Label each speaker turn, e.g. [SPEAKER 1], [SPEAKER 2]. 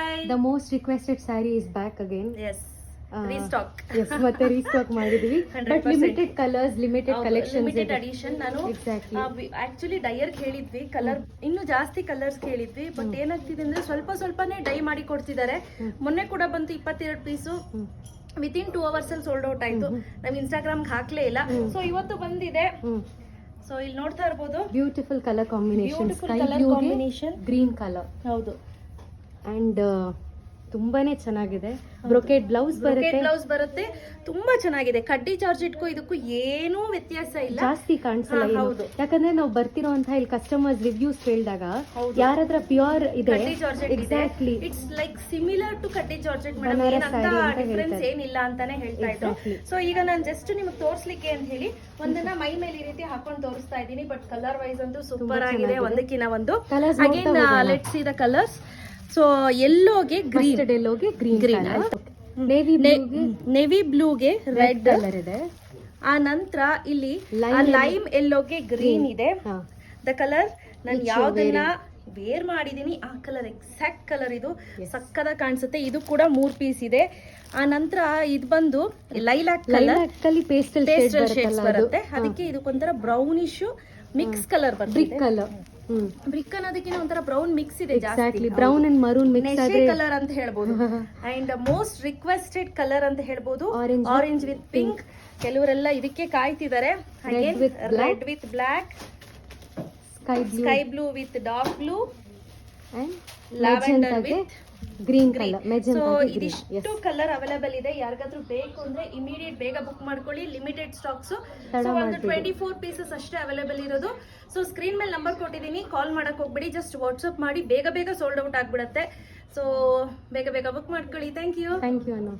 [SPEAKER 1] Hi.
[SPEAKER 2] The most requested saree is back again.
[SPEAKER 1] Yes restock.
[SPEAKER 2] Yes, ಮತ್ತೆ restock ಮಾಡಿದೀವಿ. But
[SPEAKER 1] 100%.
[SPEAKER 2] Limited colours, limited collections
[SPEAKER 1] limited edition. ನಾನು actually dyer ಹೇಳಿದ್ವಿ, colour ಇನ್ನು ಜಾಸ್ತಿ colours ಕೇಳಿದ್ವಿ. But ಏನಾಗ್ತಿದೆ ಅಂದ್ರೆ ಸ್ವಲ್ಪನೇ ಡೈ ಮಾಡಿ ಕೊಡ್ತಿದ್ದಾರೆ. ಮೊನ್ನೆ ಕೂಡ ಬಂತು 22 ಪೀಸು. ವಿತಿನ್ 2 hours ಅಲ್ಲಿ ಸೋಲ್ಡ್ ಔಟ್ ಆಯ್ತು. ನಾವ್ ಇನ್ಸ್ಟಾಗ್ರಾಮ್ಗೆ ಹಾಕ್ಲೇ ಇಲ್ಲ. ಸೊ ಇವತ್ತು ಬಂದಿದೆ. ಸೊ ಇಲ್ಲಿ ನೋಡ್ತಾ ಇರ್ಬೋದು,
[SPEAKER 2] beautiful colour combination, sky
[SPEAKER 1] colour
[SPEAKER 2] blue
[SPEAKER 1] combination.
[SPEAKER 2] Green colour.
[SPEAKER 1] ಹೌದು,
[SPEAKER 2] ಅಂಡ್ ತುಂಬಾನೇ ಚೆನ್ನಾಗಿದೆ. ಬ್ರೊಕೆಟ್ ಬ್ಲೌಸ್ ಬರುತ್ತೆ.
[SPEAKER 1] ಬ್ಲೌಸ್ ಬರುತ್ತೆ. ತುಂಬಾ ಚೆನ್ನಾಗಿದೆ. ಕಡ್ಡಿ ಜಾರ್ಜೆಟ್ಗೂ ಇದಕ್ಕೂ ಏನೂ ವ್ಯತ್ಯಾಸ ಇಲ್ಲ,
[SPEAKER 2] ಜಾಸ್ತಿ ಕಾಣಿಸಲ್ಲ ಏನು.
[SPEAKER 1] ಹೌದು.
[SPEAKER 2] ಯಾಕಂದ್ರೆ ನಾವು ಬರ್ತಿರೋಂತಹ ಇಲ್ಲಿ ಕಸ್ಟಮರ್ಸ್ ರಿವ್ಯೂಸ್ ಕೇಳಿದಾಗ ಯಾರತ್ರ ಪ್ಯೂರ್ ಇದೆ,
[SPEAKER 1] ಕಡ್ಡಿ georgette
[SPEAKER 2] exactly
[SPEAKER 1] it's like similar to ಕಡ್ಡಿ ಜಾರ್ಜೆಟ್ ಮೇಡಮ್.
[SPEAKER 2] ಬನಾರಸ್
[SPEAKER 1] ಏನಂತ
[SPEAKER 2] saree ಅಂತ
[SPEAKER 1] ಡಿಫರೆನ್ಸ್
[SPEAKER 2] ಹೇಳ್ತಾರೆ.
[SPEAKER 1] ಏನಿಲ್ಲ ಅಂತಾನೆ ಹೇಳ್ತಾ ಇದ್ರು. ಸೊ ಈಗ ನಾನು ಜಸ್ಟ್ ನಿಮಗೆ ತೋರಿಸ್ಲಿಕ್ಕೆ ಅಂತ ಹೇಳಿ ಒಂದನ್ನ ಮೈ ಮೇಲೆ ಈ ರೀತಿ ಹಾಕೊಂಡು ತೋರಿಸ್ತಾ ಇದ್ದೀನಿ. ಬಟ್ ಕಲರ್ ವೈಸ್ ಅಂತೂ ಸೂಪರ್ ಆಗಿದೆ, ಒಂದಕ್ಕಿಂತ ಒಂದು.
[SPEAKER 2] Colours
[SPEAKER 1] again let's see the colours. So ಎಲ್ಲೋಗೆ ಗ್ರೀನ್,
[SPEAKER 2] ಎಲ್ಲೋಗೆ ಗ್ರೀನ್,
[SPEAKER 1] ನೇವಿ ಬ್ಲೂಗೆ ರೆಡ್
[SPEAKER 2] ಕಲರ್ ಇದೆ.
[SPEAKER 1] ಆ ನಂತರ ಇಲ್ಲಿ ಲೈಮ್ ಎಲ್ಲೋಗೆ ಗ್ರೀನ್ ಇದೆ. ದ ಕಲರ್ ನಾನು ಯಾವ್ದನ್ನ ವೇರ್ ಮಾಡಿದೀನಿ ಆ ಕಲರ್ ಎಕ್ಸಾಕ್ಟ್ ಕಲರ್ ಇದು. ಸಕ್ಕದ ಕಾಣಿಸುತ್ತೆ. ಇದು ಕೂಡ 3 ಪೀಸ್ ಇದೆ. ಆ ನಂತರ ಇದು ಬಂದು ಲೈಲಾಕ್ ಕಲರ್,
[SPEAKER 2] ಪೇಸ್ಟಲ್
[SPEAKER 1] ಶೇಡ್ಸ್ ಬರುತ್ತೆ. ಅದಕ್ಕೆ ಇದಕ್ಕೊಂಥರ ಬ್ರೌನಿಶ್ ಮಿಕ್ಸ್ ಕಲರ್ ಬರುತ್ತೆ.
[SPEAKER 2] ಕಲರ್
[SPEAKER 1] ಬ್ರಿಕ್ ಅನ್ನೋದಕ್ಕಿಂತ ಒಂಥರ ಬ್ರೌನ್ ಮಿಕ್ಸ್ ಇದೆ ಜಾಸ್ತಿ.
[SPEAKER 2] ಬ್ರೌನ್ ಅಂಡ್ ಮರೂನ್ ಮಿಕ್ಸ್ ಆದ್ರೆ
[SPEAKER 1] ಕಲರ್ ಅಂತ ಹೇಳ್ಬೋದು. ಅಂಡ್ ಮೋಸ್ಟ್ ರಿಕ್ವೆಸ್ಟೆಡ್ ಕಲರ್ ಅಂತ ಹೇಳ್ಬೋದು, ಆರೆಂಜ್ ವಿತ್ ಪಿಂಕ್. ಕೆಲವರೆಲ್ಲ ಇದಕ್ಕೆ ಕಾಯ್ತಿದ್ದಾರೆ. Red with black, sky blue with dark blue,
[SPEAKER 2] and
[SPEAKER 1] lavender with
[SPEAKER 2] green colour.
[SPEAKER 1] So ಇದಿಷ್ಟು ಕಲರ್ ಅವೈಲೇಬಲ್ ಇದೆ. ಯಾರಿಗಾದ್ರೂ ಬೇಕು ಅಂದ್ರೆ ಇಮಿಡಿಯೇಟ್ ಬೇಗ ಬುಕ್ ಮಾಡ್ಕೊಳ್ಳಿ. Limited stocks. ಸೊ ಒಂದು 24 ಪೀಸಸ್ ಅಷ್ಟೇ ಅವೈಲೇಬಲ್ ಇರೋದು. ಸೊ ಸ್ಕ್ರೀನ್ ಮೇಲೆ ನಂಬರ್ ಕೊಟ್ಟಿದ್ದೀನಿ, ಕಾಲ್ ಮಾಡಕ್ ಹೋಗ್ಬಿಡಿ. ಜಸ್ಟ್ ವಾಟ್ಸ್ಆಪ್ ಮಾಡಿ, ಬೇಗ ಸೋಲ್ಡ್ ಔಟ್ ಆಗ್ಬಿಡತ್ತೆ. ಸೊ ಬೇಗ ಬುಕ್ ಮಾಡ್ಕೊಳ್ಳಿ. Thank you
[SPEAKER 2] Anu.